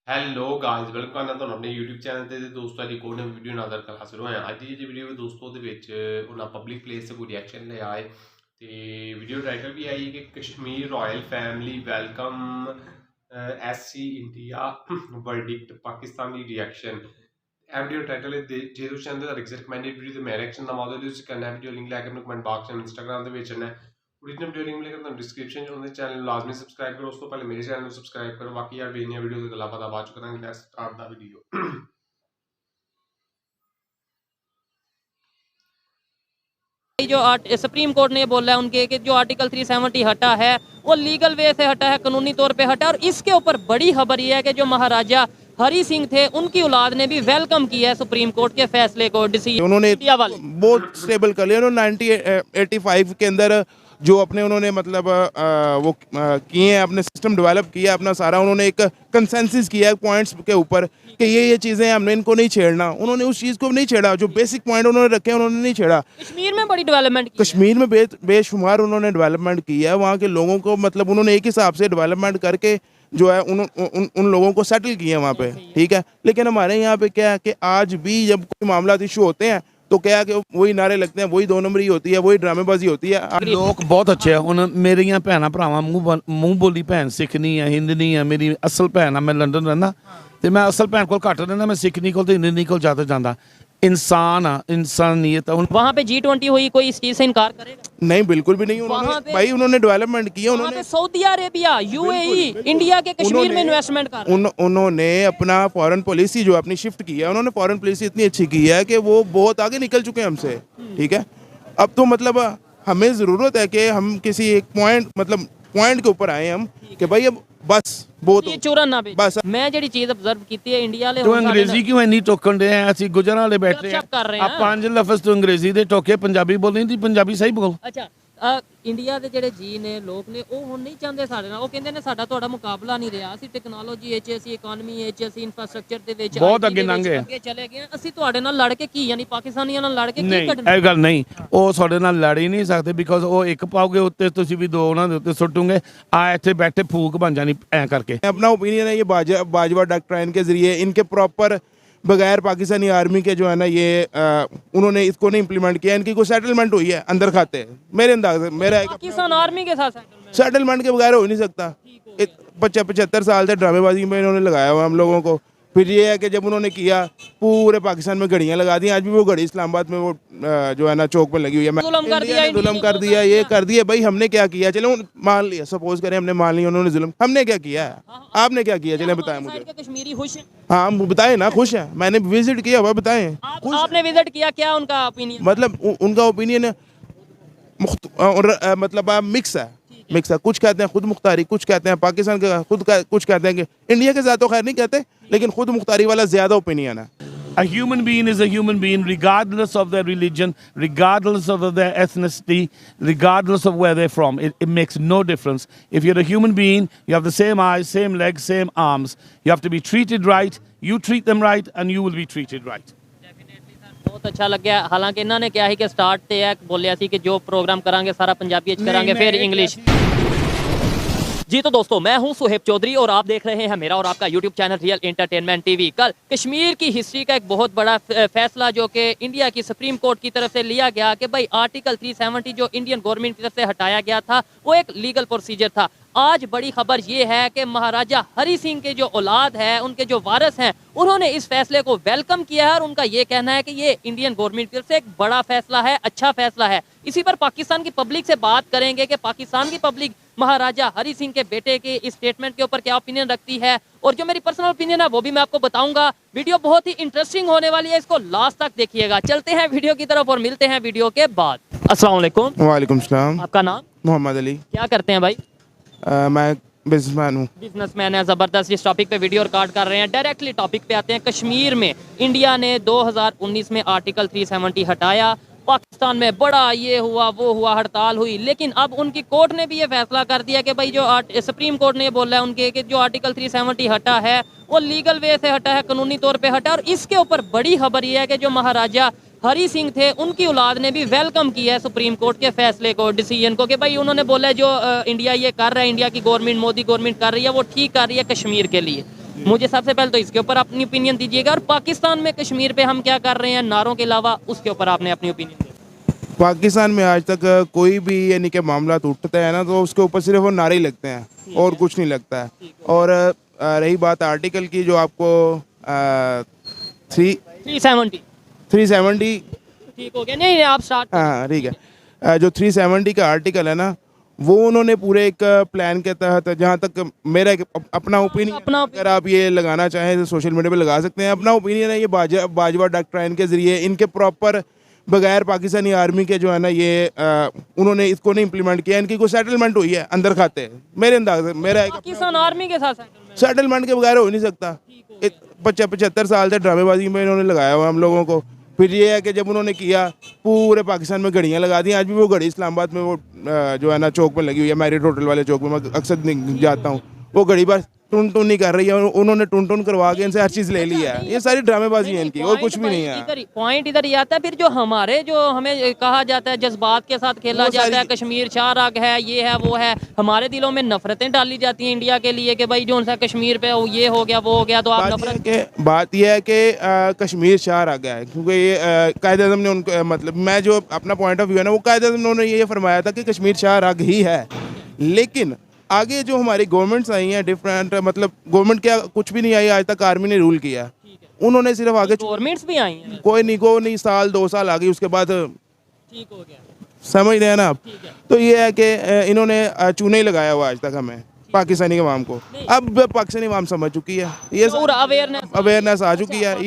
Hello guys welcome ਕਰਨਾ ਤੁਹਾਨੂੰ ਆਪਣੇ YouTube ਚੈਨਲ ਤੇ ਦੋਸਤੋ ਅੱਜ ਕੋਡ ਵੀਡੀਓ ਨਾਲ ਕਰ ਹਾਜ਼ਰ ਹੋਏ ਹਾਂ। ਅੱਜ ਦੀ ਜਿਹੜੀ ਵੀਡੀਓ ਦੋਸਤੋ ਦੇ ਵਿੱਚ ਉਹਨਾਂ ਪਬਲਿਕ ਪਲੇਸ ਤੇ ਕੋਈ ਰਿਐਕਸ਼ਨ ਲੈ ਆਏ ਤੇ ਵੀਡੀਓ ਟਾਈਟਲ ਵੀ ਆਈ ਕਿ Kashmir royal family welcome SC India verdict Pakistani reaction. ਇਹ ਵੀਡੀਓ ਟਾਈਟਲ ਜੇ ਤੁਸੀਂ ਚਾਹੁੰਦੇ ਹੋ ਰਿਕਮੈਂਡਡ ਵੀਡੀਓ ਤੇ ਮੈਂ ਰਿਐਕਸ਼ਨ ਦਾ ਮੌਜੂਦ ਤੁਸੀਂ ਕਰਨਾ ਵੀਡੀਓ ਲਿੰਕ ਲੈ ਕੇ ਆਪਣੇ ਕਮੈਂਟ ਬਾਕਸ ਵਿੱਚ ਇੰਸਟਾਗ੍ਰਾਮ ਦੇ ਵਿੱਚ ਨਾ ओरिजिनल वीडियो लिंक मिलेगा तो डिस्क्रिप्शन जो चैनल लाजमी सब्सक्राइब करो। उसको पहले मेरे चैनल को सब्सक्राइब करो। बाकी यार बेनिया वीडियो के गला पता बाद चुका था लेट्स स्टार्ट द वीडियो। जो सुप्रीम कोर्ट ने बोला है उनके कि जो आर्टिकल 370 हटा है वो लीगल वे से हटा है, कानूनी तौर पे हटा है। और इसके ऊपर बड़ी खबर यह है कि जो महाराजा हरी सिंह थे उनकी औलाद ने भी वेलकम किया है सुप्रीम कोर्ट के फैसले को। उन्होंने बहुत स्टेबल कर लिया। उन्होंने 1985 के अंदर जो अपने उन्होंने मतलब वो किए हैं, अपने सिस्टम डेवलप किया अपना सारा, उन्होंने एक कंसेंसस किया है पॉइंट्स के ऊपर कि ये चीज़ें हमने इनको नहीं छेड़ना। उन्होंने उस चीज़ को नहीं छेड़ा, जो बेसिक पॉइंट उन्होंने रखे उन्होंने नहीं छेड़ा। कश्मीर में बड़ी डेवलपमेंट की, कश्मीर में बेशुमार उन्होंने डेवलपमेंट की है। वहाँ के लोगों को मतलब उन्होंने एक हिसाब से डेवलपमेंट करके जो है उन लोगों को सेटल किया वहाँ पे, ठीक है। लेकिन हमारे यहाँ पे क्या है कि आज भी जब कोई मामला इशू होते हैं तो क्या है कि वही नारे लगते हैं, वही दो नंबरी होती है, वही ड्रामेबाजी होती है। लोग बहुत अच्छे हैं। ਹੁਣ ਮੇਰੀਆਂ ਭੈਣਾਂ ਭਰਾਵਾਂ ਮੂੰਹ ਬੋਲੀ ਭੈਣ ਸਿੱਖ ਨਹੀਂ ਹੈ, ਹਿੰਦ ਨਹੀਂ ਹੈ। ਮੇਰੀ ਅਸਲ ਭੈਣ ਆ, ਮੈਂ ਲੰਡਨ ਰਹਿੰਦਾ ਤੇ ਮੈਂ ਅਸਲ ਭੈਣ ਕੋਲ ਘੱਟ ਰਹਿੰਦਾ, ਮੈਂ ਸਿੱਖ ਨਹੀਂ ਕੋਲ ਤੇ ਹਿੰਦ ਨਹੀਂ ਕੋਲ ਜ਼ਿਆਦਾ ਜਾਂਦਾ। इंसान इंसानियत। वहाँ पे G20 हुई, कोई इस चीज से इनकार करेगा? नहीं, बिल्कुल भी नहीं। उन्होंने भाई उन्होंने डेवलपमेंट किया। उन्होंने सऊदी अरेबिया, यूएई, इंडिया के कश्मीर में इन्वेस्टमेंट कर उन्होंने अपना फॉरेन पॉलिसी जो अपनी शिफ्ट की है, उन्होंने फॉरेन पॉलिसी इतनी अच्छी की है कि वो बहुत आगे निकल चुके हैं हमसे, ठीक है। अब तो मतलब हमें ज़रूरत है कि हम किसी एक पॉइंट के ऊपर आए हम कि भाई अब बस बहुत चूरन ना भी। बस मैं ਜਿਹੜੀ ਚੀਜ਼ ਅਬਜ਼ਰਵ ਕੀਤੀ ਹੈ ਇੰਡੀਆ ਵਾਲੇ ਤੂੰ ਅੰਗਰੇਜ਼ੀ ਕਿਉਂ ਇੰਨੀ ਟੋਕਣ ਦੇ ਆ? ਅਸੀਂ ਗੁਜਰਾਂ ਵਾਲੇ ਬੈਠੇ ਆ ਪੰਜ ਲਫ਼ਜ਼ ਤੋਂ ਅੰਗਰੇਜ਼ੀ ਦੇ ਟੋਕੇ ਪੰਜਾਬੀ ਬੋਲਣੀ ਦੀ, ਪੰਜਾਬੀ ਸਹੀ ਬੋਲ। ਅੱਛਾ, ਇੰਡੀਆ ਦੇ ਜਿਹੜੇ ਜੀ ਨੇ ਲੋਕ ਨੇ ਉਹ ਹੁਣ ਨਹੀਂ ਚਾਹੁੰਦੇ ਸਾਡੇ ਨਾਲ। ਉਹ ਕਹਿੰਦੇ ਨੇ ਸਾਡਾ ਤੁਹਾਡਾ ਮੁਕਾਬਲਾ ਨਹੀਂ ਰਿਹਾ। ਅਸੀਂ ਟੈਕਨੋਲੋਜੀ ਵਿੱਚ, ਅਸੀਂ ਇਕਨੋਮੀ ਵਿੱਚ, ਅਸੀਂ ਇਨਫਰਾਸਟ੍ਰਕਚਰ ਦੇ ਵਿੱਚ ਬਹੁਤ ਅੱਗੇ ਲੰਘੇ, ਅੱਗੇ ਚਲੇ ਗਏ। ਅਸੀਂ ਤੁਹਾਡੇ ਨਾਲ ਲੜ ਕੇ ਕੀ, ਯਾਨੀ ਪਾਕਿਸਤਾਨੀਆਂ ਨਾਲ ਲੜ ਕੇ ਕੀ ਨਹੀਂ, ਕੱਢਣਾ? ਇਹ ਗੱਲ ਨਹੀਂ। ਉਹ ਸਾਡੇ ਨਾਲ ਲੜ ਹੀ ਨਹੀਂ ਸਕਦੇ ਬਿਕੋਜ਼ ਉਹ ਇੱਕ ਪਾਓਗੇ ਉੱਤੇ, ਤੁਸੀਂ ਵੀ ਦੋ ਉਹਨਾਂ ਦੇ ਉੱਤੇ ਸੁੱਟੋਗੇ। ਆ ਇੱਥੇ ਬੈਠੇ ਫੂਕ ਬਣ ਜਾਣੀ ਐ ਕਰਕੇ। अपना ओपिनियन है ये बाजवा डॉक्ट्राइन के जरिए इनके प्रॉपर बगैर पाकिस्तानी आर्मी के जो है ना ये उन्होंने इसको नहीं इम्प्लीमेंट किया। इनकी कोई सेटलमेंट हुई है अंदर खाते, मेरे अंदाज मेरा पाकिस्तान आर्मी के साथ सेटलमेंट के बगैर हो नहीं सकता। 75 साल से ड्रामेबाजी में इन्होंने लगाया हुआ हम लोगों को। फिर ये है कि जब उन्होंने किया पूरे पाकिस्तान में घड़ियाँ लगा दी। आज भी वो घड़ी इस्लामाबाद में वो जो है ना चौक पर लगी हुई है। जुल्म कर दिया, जुल्म कर दिया, ये कर दिया। भाई हमने क्या किया? चलो मान लिया, सपोज करें हमने मान लिया उन्होंने जुल्म, हमने क्या किया है? आपने क्या किया? चले बताएं मुझे। कश्मीरी खुश है? हाँ बताएं ना, खुश है। मैंने विजिट किया हुआ, बताएं। आपने विजिट किया, क्या उनका ओपिनियन? मतलब उनका ओपिनियन मतलब मिक्स है। कुछ कहते हैं खुद मुख्तारी, कुछ कहते हैं पाकिस्तान के खुद कुछ कहते हैं कि इंडिया के साथ तो खैर नहीं कहते, लेकिन खुद मुख्तारी वाला ज्यादा ओपिनियन है। A human being is a human being regardless of their religion, regardless of their ethnicity, regardless of where they're from. It makes no difference. If you're a human being, you have the same eyes, same legs, same arms. You have to be treated right. You treat them right and you will be treated right. बहुत अच्छा लग गया। हालांकि इन्होंने क्या है कि start ਤੇ ਹੈ ਬੋਲਿਆ ਸੀ ਕਿ ਜੋ प्रोग्राम करांगे सारा पंजाबी ਵਿੱਚ करांगे, फिर इंग्लिश। जी तो दोस्तों, मैं हूं सुहेब चौधरी और आप देख रहे हैं मेरा और आपका YouTube channel real entertainment TV. कल कश्मीर की हिस्ट्री का एक बहुत बड़ा फैसला जो कि इंडिया की सुप्रीम कोर्ट की तरफ से लिया गया कि भाई आर्टिकल 370 जो इंडियन गवर्नमेंट की तरफ से हटाया गया था वो एक लीगल प्रोसीजर था। आज बड़ी खबर ये है कि महाराजा हरी सिंह के जो औलाद है, उनके जो वारिस हैं, उन्होंने इस फैसले को वेलकम किया है। और उनका ये कहना है कि ये इंडियन गवर्नमेंट की तरफ से एक बड़ा फैसला है, अच्छा फैसला है। इसी पर पाकिस्तान की पब्लिक से बात करेंगे कि पाकिस्तान की पब्लिक महाराजा हरी सिंह के बेटे के इस स्टेटमेंट के ऊपर क्या ओपिनियन रखती है। और जो मेरी पर्सनल ओपिनियन है वो भी मैं आपको बताऊंगा। वीडियो बहुत ही इंटरेस्टिंग होने वाली है, इसको लास्ट तक देखिएगा। चलते हैं वीडियो की तरफ और मिलते हैं वीडियो के बाद। अस्सलाम वालेकुम। वालेकुम सलाम। आपका नाम? मोहम्मद अली। क्या करते हैं भाई? मैं बिजनेसमैन हूँ। बिजनेसमैन है, ज़बरदस्त। इस टॉपिक पे वीडियो रिकॉर्ड कर रहे हैं। डायरेक्टली टॉपिक पे आते हैं। कश्मीर में इंडिया ने 2019 में आर्टिकल 370 हटाया। पाकिस्तान में बड़ा ये हुआ वो हुआ, हड़ताल हुई, लेकिन अब उनकी कोर्ट ने भी ये फैसला कर दिया कि भाई जो सुप्रीम कोर्ट ने बोला है उनके कि जो आर्टिकल 370 हटा है वो लीगल वे से हटा है, कानूनी तौर पे हटा। और इसके ऊपर बड़ी खबर ये है कि जो महाराजा हरी सिंह थे उनकी औलाद ने भी वेलकम किया है सुप्रीम कोर्ट के फैसले को, डिसीजन को, कि भाई उन्होंने बोला है जो इंडिया ये कर रहा है, इंडिया की गवर्नमेंट, मोदी गवर्नमेंट कर रही है वो ठीक कर रही है कश्मीर के लिए। मुझे सबसे पहले तो इसके ऊपर अपनी ओपिनियन दीजिएगा, और पाकिस्तान में कश्मीर पे हम क्या कर रहे हैं नारों के अलावा, उसके ऊपर आपने अपनी ओपिनियन दी। पाकिस्तान में आज तक कोई भी यानी कि मामला उठता है ना, तो उसके ऊपर सिर्फ वो नारे ही लगते हैं और कुछ नहीं लगता है। और रही बात आर्टिकल की, जो आपको 370 ठीक हो गया, नहीं आप स्टार्ट। हाँ ठीक है, जो 370 का आर्टिकल है ना, वो उन्होंने पूरे एक प्लान के तहत, जहाँ तक मेरा एक अपना ओपिनियन, अगर आप ये लगाना चाहें तो सोशल मीडिया पे लगा सकते हैं, अपना ओपिनियन है, ये बाजवा डॉक्ट्राइन के ज़रिए इनके प्रॉपर बगैर पाकिस्तानी आर्मी के जो है ना, ये उन्होंने इसको नहीं इम्प्लीमेंट किया। इनकी कोई सेटलमेंट हुई है अंदर खाते, मेरे अंदाज से, मेरा पाकिस्तान आर्मी के साथ सेटलमेंट के बगैर हो नहीं सकता। 75 साल से ड्रामेबाजी में इन्होंने लगाया हुआ हम लोगों को। फिर ये है कि जब उन्होंने किया, पूरे पाकिस्तान में घड़ियाँ लगा दी। आज भी वो घड़ी इस्लामाबाद में वो जो है ना चौक में लगी हुई है, मैरिट होटल वाले चौक में, मैं अक्सर जाता हूँ, वो घड़ी बस टुन टुन नहीं कर रही है, उन्होंने टुन टुन करवा के इनसे हर चीज़ ले लिया है। ये सारी ड्रामेबाजी है इनकी, और कुछ भी नहीं है। पॉइंट इधर ही आता है, फिर जो हमारे, जो हमें कहा जाता है जज्बात के साथ खेला जाता है, कश्मीर शाहराग है, ये है वो है, हमारे दिलों में नफरतें डाली जाती हैं इंडिया के लिए कि भाई जो सा कश्मीर पे ये हो गया वो हो गया, तो आप नफरत। बात यह है कि कश्मीर शाहराग है, क्योंकि ये कायद-ए-आज़म ने उनको, मतलब मैं जो अपना पॉइंट ऑफ व्यू है ना, वो कायद-ए-आज़म ने ये फरमाया था कि कश्मीर शाहराग ही है। लेकिन आगे जो हमारी गवर्नमेंट्स आई हैं डिफरेंट, मतलब गवर्नमेंट क्या कुछ भी नहीं आई आज तक, आर्मी ने रूल किया, उन्होंने सिर्फ आगे गवर्नमेंट्स भी आई हैं, कोई नहीं साल 2 साल आ गई, उसके बाद ठीक हो गया, समझ रहे हैं ना आप। तो ये है कि इन्होंने चूना ही लगाया हुआ आज तक हमें, पाकिस्तानी अवाम को। अब पाकिस्तानी अवाम समझ चुकी है, ये अवेयरनेस आ चुकी है।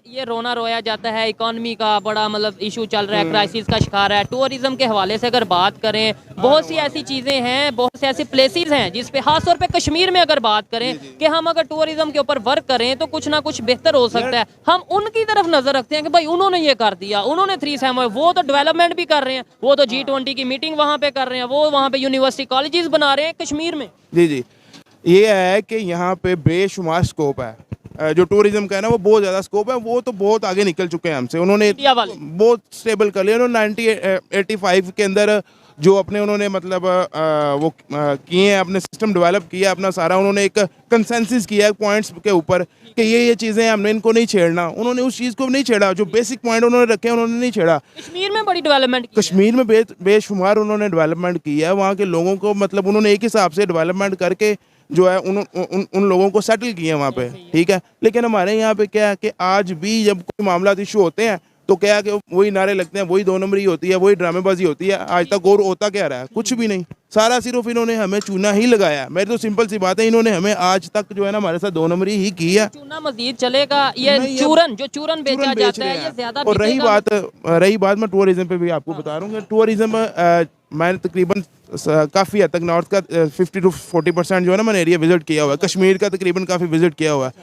ये रोना रोया जाता है, इकोनॉमी का बड़ा मतलब इशू चल रहा है, क्राइसिस का शिकार है। टूरिज्म के हवाले से अगर बात करें, बहुत सी ऐसी चीज़ें हैं, बहुत से ऐसे प्लेसेस हैं जिस पे खास तौर पे कश्मीर में अगर बात करें कि हम अगर टूरिज्म के ऊपर वर्क करें तो कुछ ना कुछ बेहतर हो सकता है। हम उनकी तरफ नजर रखते हैं कि भाई उन्होंने ये कर दिया, उन्होंने 370, वो तो डेवलपमेंट भी कर रहे हैं, वो तो G20 की मीटिंग वहाँ पे कर रहे हैं, वो वहाँ पे यूनिवर्सिटी कॉलेजेस बना रहे हैं कश्मीर में। जी, ये है कि यहाँ पे बेशुमार स्कोप है, जो टूरिज्म का है ना, वो बहुत ज़्यादा स्कोप है। वो तो बहुत आगे निकल चुके हैं हमसे, उन्होंने बहुत स्टेबल कर लिया। उन्होंने 1985 के अंदर जो अपने उन्होंने मतलब वो किए हैं, अपने सिस्टम डेवलप किया अपना सारा, उन्होंने एक कंसेंसस किया है पॉइंट्स के ऊपर कि ये चीज़ें हमने इनको नहीं छेड़ना। उन्होंने उस चीज़ को नहीं छेड़ा, जो बेसिक पॉइंट उन्होंने रखे उन्होंने नहीं छेड़ा। कश्मीर में बड़ी डेवलपमेंट, कश्मीर में बेशुमार उन्होंने डेवलपमेंट किया है। वहाँ के लोगों को मतलब उन्होंने एक हिसाब से डेवलपमेंट करके जो है उन लोगों को सेटल किया वहाँ पे, ठीक है। लेकिन हमारे यहाँ पे क्या है कि आज भी जब कोई मामला इशू होते हैं तो क्या है कि वही नारे लगते हैं, वही 2 नंबरी होती है, वही ड्रामेबाजी होती है। आज तक और होता क्या रहा है? कुछ भी नहीं, सारा सिर्फ इन्होंने हमें चूना ही लगाया। मेरी तो सिंपल सी बात है, इन्होंने हमें आज तक जो है ना हमारे साथ 2 नंबरी ही की है। चूना मजीद चलेगा, ये चूरन बेचा जाता है, ये ज्यादा। और रही बात मैं टूरिज्म पे भी आपको बता रहा हूँ कि टूरिज्म मैंने तकरीबन काफ़ी हद तक नॉर्थ का 50 to 40% जो है ना मैंने एरिया विजिट किया हुआ है। कश्मीर का तकरीबन काफ़ी विजिट किया हुआ है।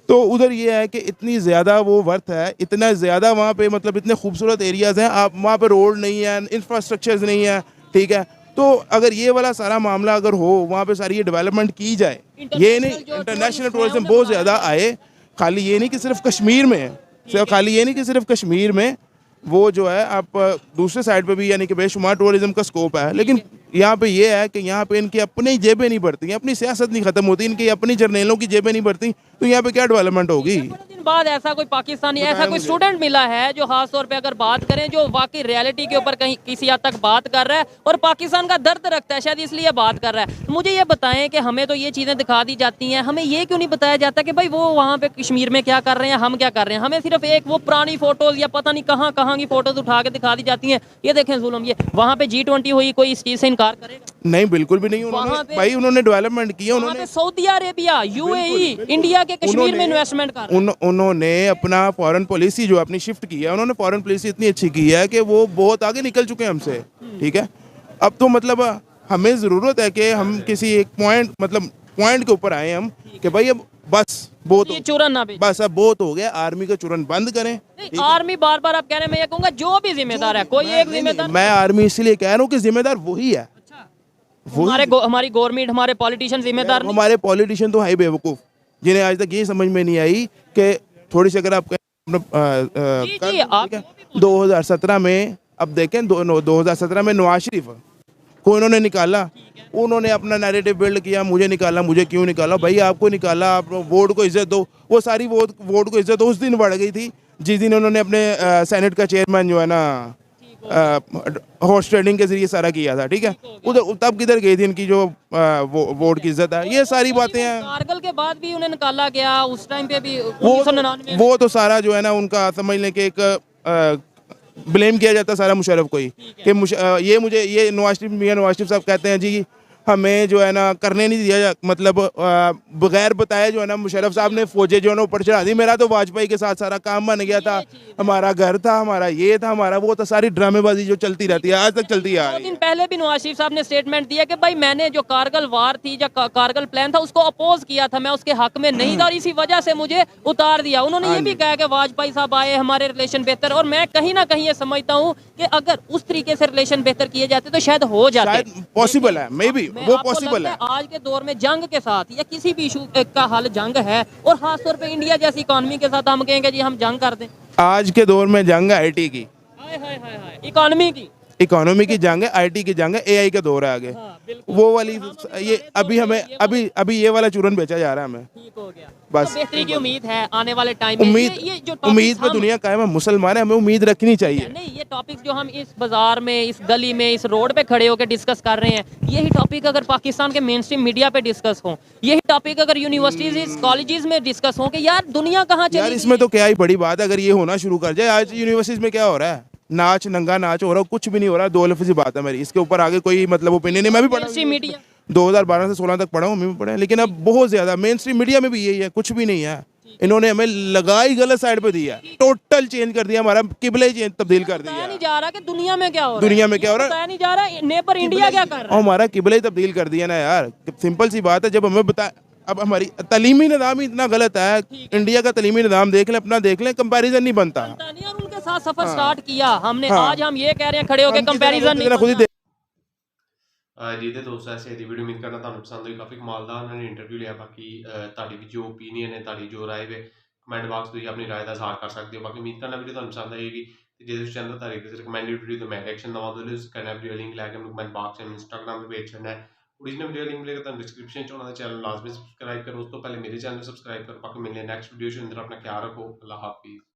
तो उधर ये है कि इतनी ज़्यादा वो वर्थ है, इतना ज़्यादा वहाँ पे मतलब इतने खूबसूरत एरियाज़ हैं। आप वहाँ पे रोड नहीं है, इंफ्रास्ट्रक्चर्स नहीं है, ठीक है। तो अगर ये वाला सारा मामला अगर हो, वहाँ पे सारी ये डेवलपमेंट की जाए, ये नहीं इंटरनेशनल टूरिज्म बहुत ज़्यादा आए, खाली ये नहीं कि सिर्फ कश्मीर में वो जो है, आप दूसरे साइड पे भी यानी कि बेशुमार टूरिज्म का स्कोप है। लेकिन यहाँ पे ये है कि यहाँ पे इनकी अपनी जेबें नहीं बढ़ती, अपनी सियासत नहीं खत्म होती, इनकी अपनी जर्नलों की जेबें नहीं बढ़ती, तो यहाँ पे क्या डेवलपमेंट होगी? बाद ऐसा कोई पाकिस्तानी, ऐसा कोई स्टूडेंट मिला है जो खास तौर पे अगर बात करें, जो वाकई रियलिटी के ऊपर कहीं किसी हद तक बात कर रहा है और पाकिस्तान का दर्द रखता है, शायद इसलिए बात कर रहा है। मुझे ये बताएं कि हमें तो ये चीज़ें दिखा दी जाती हैं, हमें ये क्यों नहीं बताया जाता कि भाई वो वहाँ पे कश्मीर में क्या कर रहे हैं, हम क्या कर रहे हैं? हमें सिर्फ एक वो पुरानी फोटोज या पता नहीं कहाँ की फोटोज उठा के दिखा दी जाती हैं। ये देखें जुल्म, ये वहाँ पे G20 हुई, कोई इस चीज़ से इनकार करेगा? नहीं, बिल्कुल भी नहीं। भाई उन्होंने डेवलपमेंट किया, उन्होंने सऊदी अरेबिया, UAE, इंडिया के कश्मीर में इन्वेस्टमेंट कर, उन्होंने अपना फॉरेन पॉलिसी जो अपनी शिफ्ट की है, उन्होंने फॉरेन पॉलिसी इतनी अच्छी की है कि वो बहुत आगे निकल चुके हैं हमसे, ठीक है। अब तो मतलब हमें ज़रूरत है कि हम किसी एक पॉइंट के ऊपर आए हम कि भाई अब बस बहुत चूरन ना भी, बस अब बहुत हो गया, आर्मी का चूरन बंद करें। आर्मी बार बार आप कह रहे हैं, मैं ये कहूँगा जो भी जिम्मेदार है, कोई एक जिम्मेदार। मैं आर्मी इसलिए कह रहा हूँ कि जिम्मेदार वही है। हमारी गवर्नमेंट, हमारे पॉलिटिशियन जिम्मेदार नहीं। हमारे पॉलिटिशियन तो है बेवकूफ़, जिन्हें आज तक ये समझ में नहीं आई कि थोड़ी सी अगर आप 2017 में, अब देखें 2017 में नवाज शरीफ को इन्होंने निकाला, उन्होंने अपना नैरेटिव बिल्ड किया, मुझे निकाला, मुझे क्यों निकाला भाई, आपको निकाला, आप वोट को इज्जत दो। वो सारी वोट को इज्जत उस दिन बढ़ गई थी जिस दिन उन्होंने अपने सेनेट का चेयरमैन जो है ना हॉर्स ट्रेडिंग के जरिए सारा किया था, ठीक है। उधर तब किधर गई थी इनकी जो वोट की इज्जत है, ये सारी बातें हैं। कारगिल के बाद भी उन्हें निकाला गया, उस टाइम पे भी 1999 वो तो सारा जो है ना उनका समझ लें कि एक ब्लेम किया जाता सारा मुशर्रफ को ही कि ये नवाज शरीफ साहब कहते हैं जी हमें जो है ना करने नहीं दिया, मतलब बगैर बताए जो है ना मुशर्रफ साहब ने फौजें जो है ना ऊपर चढ़ा दी। मेरा तो वाजपेयी के साथ सारा काम बन गया था, हमारा घर था, हमारा ये था, हमारा वो था, सारी ड्रामेबाजी जो चलती रहती है आज तक चलती आ रही है। 2 दिन पहले भी नवाज शरीफ साहब ने स्टेटमेंट दिया कि भाई मैंने जो कारगिल वार थी या कारगिल प्लान था उसको अपोज किया था, मैं उसके हक में नहीं था और इसी वजह से मुझे उतार दिया। उन्होंने ये भी कहा कि वाजपेयी साहब आए, हमारे रिलेशन बेहतर, और मैं कहीं ना कहीं ये समझता हूँ कि अगर उस तरीके से रिलेशन बेहतर किए जाते तो शायद हो जाते, पॉसिबल है, मे बी वो पॉसिबल है। आज के दौर में जंग के साथ या किसी भी इशू का हल जंग है, और खास तौर पे इंडिया जैसी इकोनॉमी के साथ हम कहेंगे जी हम जंग कर दें। आज के दौर में जंग है आईटी की, हाय हाय हाय हाय, इकोनॉमी की जंग है, आईटी की जंग है, एआई का दौर है आगे। हाँ, बिल्कुल। वो वाली ये अभी हमें अभी ये वाला चूरन बेचा जा रहा है हमें, ठीक हो गया। बस तो बेहतरी की उम्मीद है आने वाले टाइम में। ये जो उम्मीद पे दुनिया कायम है, मुसलमान है, हमें उम्मीद रखनी चाहिए। नहीं, ये टॉपिक्स जो हम इस बाजार में, इस गली में, इस रोड पे खड़े होकर डिस्कस कर रहे हैं, यही टॉपिक अगर पाकिस्तान के मेन स्ट्रीम मीडिया पे डिस्कस हो, यही टॉपिक अगर यूनिवर्सिटीज कॉलेजेस में डिस्कस हो कि यार दुनिया कहाँ चली यार इसमें तो क्या ही बड़ी बात है अगर ये होना शुरू कर जाए। आज यूनिवर्सिटीज में क्या हो रहा है, नाच नंगा नाच हो रहा है, कुछ भी नहीं हो रहा। 2 लफ्ज़ी बात है मेरी, इसके ऊपर आगे कोई मतलब ओपिनियन नहीं। मैं भी पढ़ा स्ट्रीम मीडिया 2012 से 16 तक पढ़ा हूँ, मैं भी पढ़ा है, लेकिन अब बहुत ज्यादा मेन स्ट्रीम मीडिया में भी यही है, कुछ भी नहीं है। इन्होंने हमें लगाई गलत साइड पे दिया, टोटल चेंज कर दिया, हमारा किबले चेंज तब्दील कर दिया। बताया नहीं जा रहा कि दुनिया में क्या हो रहा है, दुनिया में क्या हो रहा है, बताया नहीं जा रहा नेबर इंडिया क्या कर रहा है। हमारा किबले तब्दील कर दिया ना यार, सिंपल सी बात है। जब हमें बता, अब हमारी तलीमी निज़ाम ही इतना गलत है, इंडिया का तलीमी निज़ाम देख लें, अपना देख लें, कंपैरिजन नहीं बनता। और उनके साथ सफर स्टार्ट किया हमने, आज हम ये कह रहे हैं खड़े होकर हम कंपैरिजन नहीं खुद ही बनता। ਜੀ ਦੇ ਦੋਸਤੋ ਐਸੇ ਦੀ ਵੀਡੀਓ ਉਮੀਦ ਕਰਨਾ ਤੁਹਾਨੂੰ ਪਸੰਦ ਹੋਈ, ਕਾਫੀ ਕਮਾਲ ਦਾ ਉਹਨਾਂ ਨੇ ਇੰਟਰਵਿਊ ਲਿਆ। ਬਾਕੀ ਤੁਹਾਡੀ ਵੀ ਜੋ ਓਪੀਨੀਅਨ ਹੈ, ਤੁਹਾਡੀ ਜੋ ਰਾਏ ਹੈ, ਕਮੈਂਟ ਬਾਕਸ ਤੁਸੀਂ ਆਪਣੀ ਰਾਏ ਦਾ ਇਜ਼ਹਾਰ ਕਰ ਸਕਦੇ ਹੋ। ਬਾਕੀ ਉਮੀਦ ਕਰਨਾ ਵੀਡੀਓ ਤੁਹਾਨੂੰ ਪਸੰਦ ਆਏਗੀ, ਤੇ ਜੇ ਤੁਸੀਂ ਚੈਨਲ ਤੁਹਾਡੀ ਕਿਸੇ ਰਿਕਮੈਂਡਡ ਵੀਡੀਓ ਤੋਂ ਮੈਂ ਰਿਐਕਸ਼ਨ ਦਵਾਂ ਤਾਂ ਉਸ ਕਰਨਾ ਵੀਡੀਓ ਲਿੰਕ ਲੈ ਕੇ ਮੈਨੂੰ ਕਮੈਂਟ ਬਾਕਸ ਵਿੱਚ ਇੰਸਟਾਗ੍ਰਾਮ ਤੇ ਭੇਜ ਦੇਣਾ ਹੈ। ओरिजिनल वीडियो लिंक मिलेगा ਤੁਹਾਨੂੰ डिस्क्रिप्शन ਚ, ਉਹਨਾਂ ਦਾ ਚੈਨਲ ਲਾਜ਼ਮੀ ਸਬਸਕ੍ਰਾਈਬ ਕਰੋ। ਉਸ ਤੋਂ ਪਹਿਲੇ ਮੇਰੇ ਚੈਨਲ ਨੂੰ ਸਬਸਕ੍ਰਾਈਬ ਕਰੋ। ਬਾਕੀ ਮਿਲਦੇ ਹਾਂ ਨੈਕਸਟ ਵੀਡੀਓ ਚ। ਅੰਦਰ ਆਪਣਾ ਖਿਆਲ ਰੱਖੋ। ਅੱਲਾਹ ਹਾਫਿਜ਼।